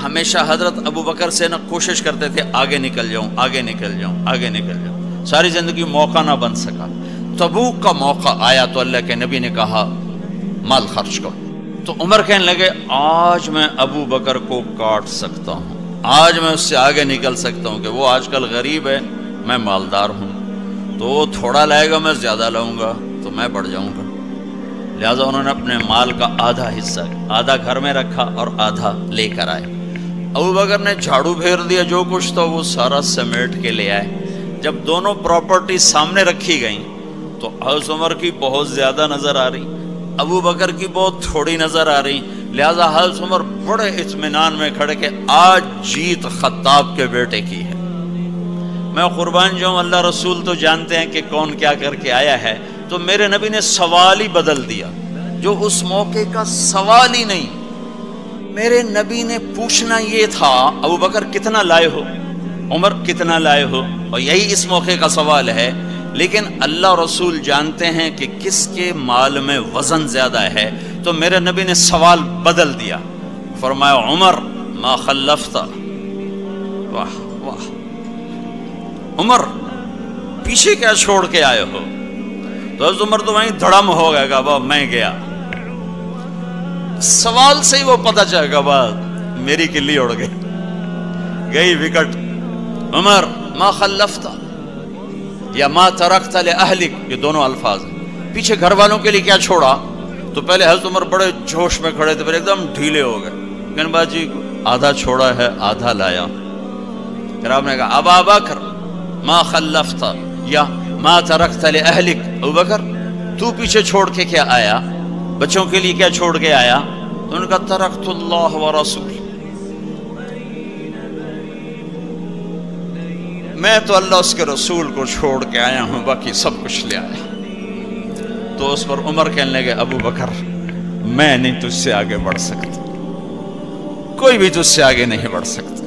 ہمیشہ حضرت ابو بکر سے نہ کوشش کرتے تھے آگے نکل جاؤں آگے نکل جاؤں آگے نکل جاؤں، ساری زندگی موقع نہ بن سکا۔ تبوک کا موقع آیا تو اللہ کے نبی نے کہا مال خرچ کرو، تو عمر کہنے لگے آج میں ابو بکر کو کاٹ سکتا ہوں، آج میں اس سے آگے نکل سکتا ہوں کہ وہ آج کل غریب ہے، میں مالدار ہوں، تو وہ تھوڑا لائے گا میں زیادہ لاؤں گا تو میں بڑھ جاؤں گا۔ لہٰذا انہوں نے اپنے مال کا آدھا حصہ آدھا گھر میں رکھا اور آدھا لے کر آئے۔ ابو بکر نے جھاڑو پھیر دیا، جو کچھ تھا وہ سارا سمیٹ کے لے آئے۔ جب دونوں پراپرٹی سامنے رکھی گئیں تو حضرت عمر کی بہت زیادہ نظر آ رہی، ابو بکر کی بہت تھوڑی نظر آ رہی، لہذا حضرت عمر بڑے اطمینان میں کھڑے کہ آج جیت خطاب کے بیٹے کی ہے۔ میں قربان جاؤں، اللہ رسول تو جانتے ہیں کہ کون کیا کر کے آیا ہے، تو میرے نبی نے سوال ہی بدل دیا، جو اس موقع کا سوال ہی نہیں۔ میرے نبی نے پوچھنا یہ تھا ابو بکر کتنا لائے ہو، عمر کتنا لائے ہو، اور یہی اس موقع کا سوال ہے، لیکن اللہ رسول جانتے ہیں کہ کس کے مال میں وزن زیادہ ہے، تو میرے نبی نے سوال بدل دیا، فرمایا عمر ما خلفت، واہ واہ عمر پیچھے کیا چھوڑ کے آئے ہو؟ تو حضرت عمر تو وہیں دھڑم ہو گیا کہ بابا میں گیا، سوال سے ہی وہ پتہ چل گیا بات میری کلی اڑ گئی وکٹ۔ عمر ما خلفت یا ما ترکت لأہلک، یہ دونوں الفاظ ہیں، پیچھے گھر والوں کے لیے کیا چھوڑا؟ تو پہلے حضرت عمر بڑے جوش میں کھڑے تھے، پھر ایک دم ڈھیلے ہو گئے، کہنے باجی آدھا چھوڑا ہے آدھا لایا۔ پھر آپ نے کہا ابا بکر ما خلفت یا ما ترکت لأہلک، ابو بکر تو پیچھے چھوڑ کے کیا آیا، بچوں کے لیے کیا چھوڑ کے آیا؟ تو انہوں نے کہا ترکت اللہ ورسول، میں تو اللہ اس کے رسول کو چھوڑ کے آیا ہوں، باقی سب کچھ لے آیا۔ تو اس پر عمر کہنے لگے ابو بکر میں نہیں تجھ سے آگے بڑھ سکتا، کوئی بھی تجھ سے آگے نہیں بڑھ سکتا۔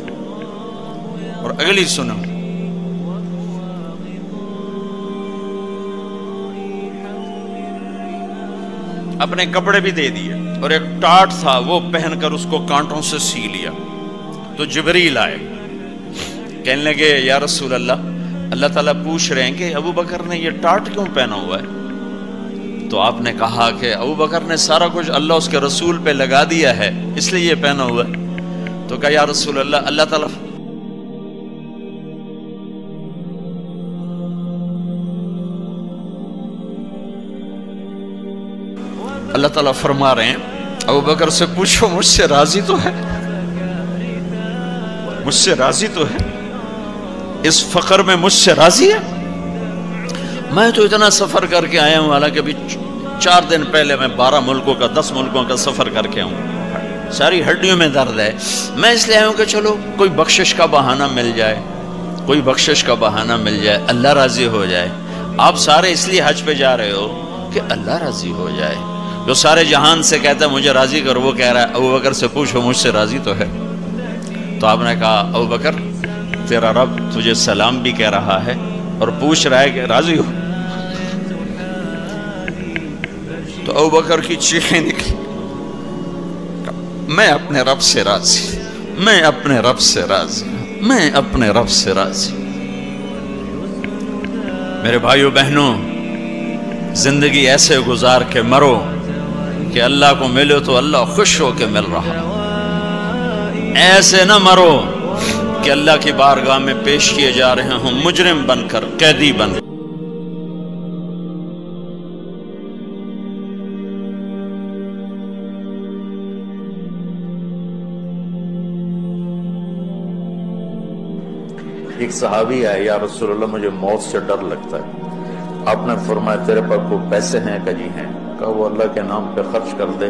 اور اگلی سنو، اپنے کپڑے بھی دے دیے اور ایک ٹاٹ تھا وہ پہن کر اس کو کانٹوں سے سی لیا۔ تو جبریل آئے، کہنے لگے یا رسول اللہ، اللہ تعالیٰ پوچھ رہے ہیں کہ ابو بکر نے یہ ٹاٹ کیوں پہنا ہوا ہے؟ تو آپ نے کہا کہ ابو بکر نے سارا کچھ اللہ اس کے رسول پہ لگا دیا ہے اس لیے یہ پہنا ہوا ہے۔ تو کہا یا رسول اللہ، اللہ تعالیٰ فرما رہے ہیں ابو بکر سے پوچھو مجھ سے راضی تو ہے، مجھ سے راضی تو ہے، اس فقر میں مجھ سے راضی ہے؟ میں تو اتنا سفر کر کے آیا ہوں، حالانکہ ابھی 4 دن پہلے میں 12 ملکوں کا 10 ملکوں کا سفر کر کے ہوں، ساری ہڈیوں میں درد ہے، میں اس لیے آیا ہوں کہ چلو کوئی بخشش کا بہانہ مل جائے، کوئی بخشش کا بہانہ مل جائے، اللہ راضی ہو جائے۔ آپ سارے اس لیے حج پہ جا رہے ہو کہ اللہ راضی ہو جائے، جو سارے جہان سے کہتا ہے مجھے راضی کر، وہ کہہ رہا ہے ابو بکر سے پوچھو مجھ سے راضی تو ہے۔ تو آپ نے کہا ابو بکر تیرا رب تجھے سلام بھی کہہ رہا ہے اور پوچھ رہا ہے کہ راضی ہو؟ تو ابو بکر کی چیخیں نکلی، میں اپنے رب سے راضی، میں اپنے رب سے راضی، میں اپنے رب سے راضی۔ میرے بھائیو بہنوں، زندگی ایسے گزار کے مرو کہ اللہ کو ملو تو اللہ خوش ہو کے مل رہا، ایسے نہ مرو کہ اللہ کی بارگاہ میں پیش کیے جا رہے ہوں مجرم بن کر، قیدی بن کر۔ ایک صحابی آئے، یا رسول اللہ مجھے موت سے ڈر لگتا ہے۔ آپ نے فرمایا تیرے پاس کوئی پیسے ہیں؟ کہ جی ہیں۔ کہا وہ اللہ کے نام پہ خرچ کر دے،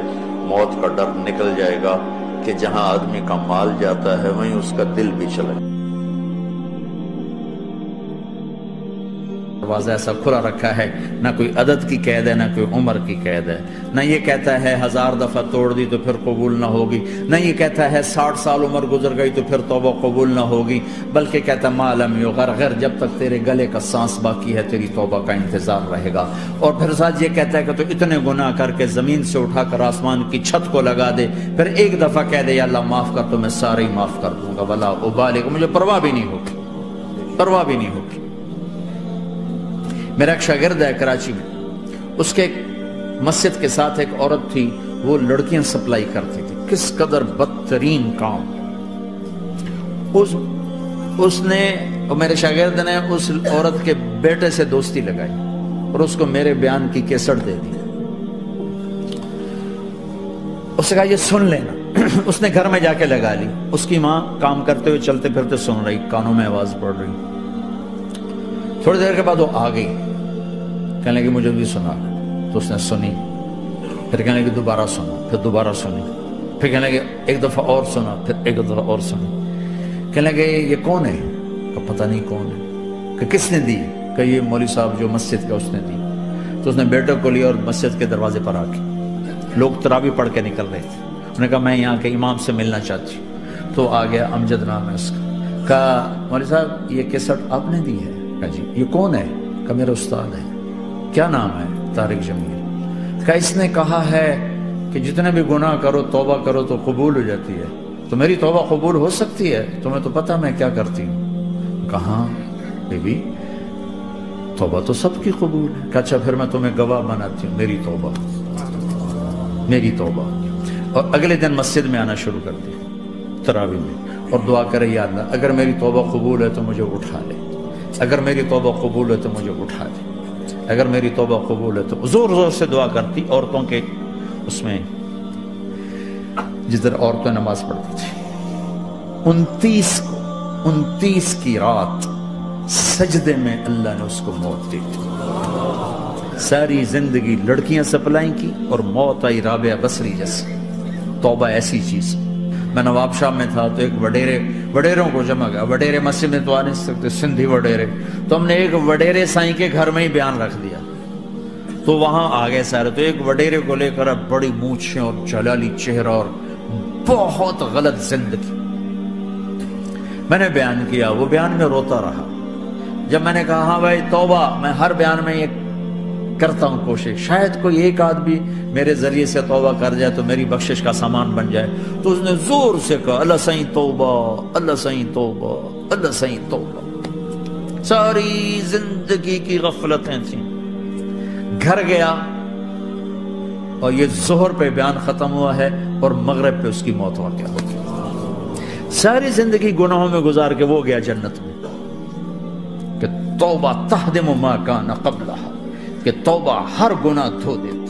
موت کا ڈر نکل جائے گا کہ جہاں آدمی کا مال جاتا ہے وہیں اس کا دل بھی چلے۔ दरवाज़ा ऐसा खुला रखा है, ना कोई अदद की कैद है, ना कोई उम्र की कैद है। ना ये कहता है 1000 दफ़ा तोड़ दी तो फिर कबूल ना होगी, ना ये कहता है 60 साल उम्र गुजर गई तो फिर तौबा कबूल ना होगी, बल्कि कहता मालम युगरगर, जब तक तेरे गले का सांस बाकी है तेरी तौबा का इंतजार रहेगा। और फिर साथ ये कहता है कि तो इतने गुनाह करके ज़मीन से उठाकर आसमान की छत को लगा दे, फिर एक दफ़ा कह दे या अल्लाह माफ़ कर, तो मैं सारे ही माफ़ कर दूंगा, वला उबाले, मुझे परवाह भी नहीं होगी, परवाह भी नहीं होगी। मेरा एक शागिर्द है कराची में, उसके एक मस्जिद के साथ एक औरत थी, वो लड़कियां सप्लाई करती थी। किस कदर बदतरीन काम। उसने मेरे शागिर्द ने उस औरत के बेटे से दोस्ती लगाई और उसको मेरे बयान की केसट दे दी। उसने कहा ये सुन लेना। उसने घर में जाके लगा ली। उसकी माँ काम करते हुए चलते फिरते सुन रही, कानों में आवाज पड़ रही। थोड़ी देर के बाद वो आ गई, कहने लगी मुझे भी सुना। तो उसने सुनी, फिर कहने लगी दोबारा सुनो, फिर दोबारा सुनी, फिर कहने लगी एक दफा और सुना, फिर एक दफा और सुनी। कहने लगे ये कौन है? का पता नहीं कौन है। कि किसने दी? कि ये मौलवी साहब जो मस्जिद का उसने दी। तो उसने बेटे को लिया और मस्जिद के दरवाजे पर आके, लोग तरावी पढ़ के निकल रहे थे, उन्होंने कहा मैं यहाँ के इमाम से मिलना चाहती हूँ। तो आ गया, अमजद नाम है उसका। कहा मौलवी साहब ये केसट आपने दी है? कहा जी। ये कौन है? कहा मेरा उस्ताद है। क्या नाम है? तारिक जमील। कहा इसने कहा है कि जितने भी गुनाह करो तौबा करो तो कबूल हो जाती है, तो मेरी तौबा कबूल हो सकती है? तुम्हें तो पता मैं क्या करती हूँ। कहा बेबी तौबा तो सबकी कबूल है। कहा अच्छा फिर मैं तुम्हें गवाह बनाती हूँ, मेरी तौबा, मेरी तौबा। और अगले दिन मस्जिद में आना शुरू कर दिया तरावी में, और दुआ करे या अल्लाह अगर मेरी तौबा कबूल है तो मुझे उठा ले, अगर मेरी तौबा कबूल है तो मुझे उठा ले, अगर मेरी तौबा कबूल है तो। जोर जोर से दुआ करती औरतों के उसमें, जिधर औरतें नमाज पढ़ती थी। 29 की रात सजदे में अल्लाह ने उसको मौत दी थी। सारी जिंदगी लड़कियां सप्लाई की और मौत आई राबिया बसरी जैसी। तौबा ऐसी चीज। मैं नवाबशाह में था तो एक वडेरों को जमा गया। वडेरे मस्जिद में तो आ नहीं सकते, सिंधी वडेरे, तो हमने एक वडेरे साईं के घर में ही बयान रख दिया। तो वहां आ गए सारे, तो एक वडेरे को लेकर अब बड़ी मूछें और जलाली चेहरा और बहुत गलत जिंदगी। मैंने बयान किया, वो बयान में रोता रहा। जब मैंने कहा हाँ भाई तौबा, मैं हर बयान में ये करता हूं कोशिश, शायद कोई एक आदमी मेरे जरिए से तौबा कर जाए तो मेरी बख्शिश का सामान बन जाए। तो उसने जोर से कहा अल्लाह सही तौबा, अल्लाह सही तौबा, अल्लाह सही तौबा। सारी जिंदगी की गफलतें थी। घर गया और ये जोहर पे बयान खत्म हुआ है और मगरिब पे उसकी मौत वाक़या हो गई। सारी जिंदगी गुनाहों में गुजार के वो गया जन्नत में। कि तौबा तहदिमु मा कान क़ब्लहा, कि तौबा हर गुनाह धो देती।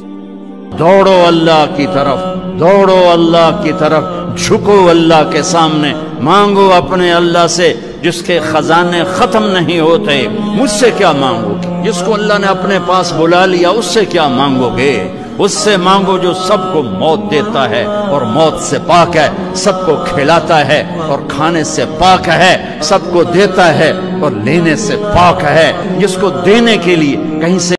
दौड़ो अल्लाह की तरफ, दौड़ो अल्लाह की तरफ, झुको अल्लाह के सामने, मांगो अपने अल्लाह से जिसके खजाने खत्म नहीं होते। मुझसे क्या मांगोगे? जिसको अल्लाह ने अपने पास बुला लिया उससे क्या मांगोगे? उससे मांगो जो सबको मौत देता है और मौत से पाक है, सबको खिलाता है और खाने से पाक है, सबको देता है और लेने से पाक है, जिसको देने के लिए कहीं से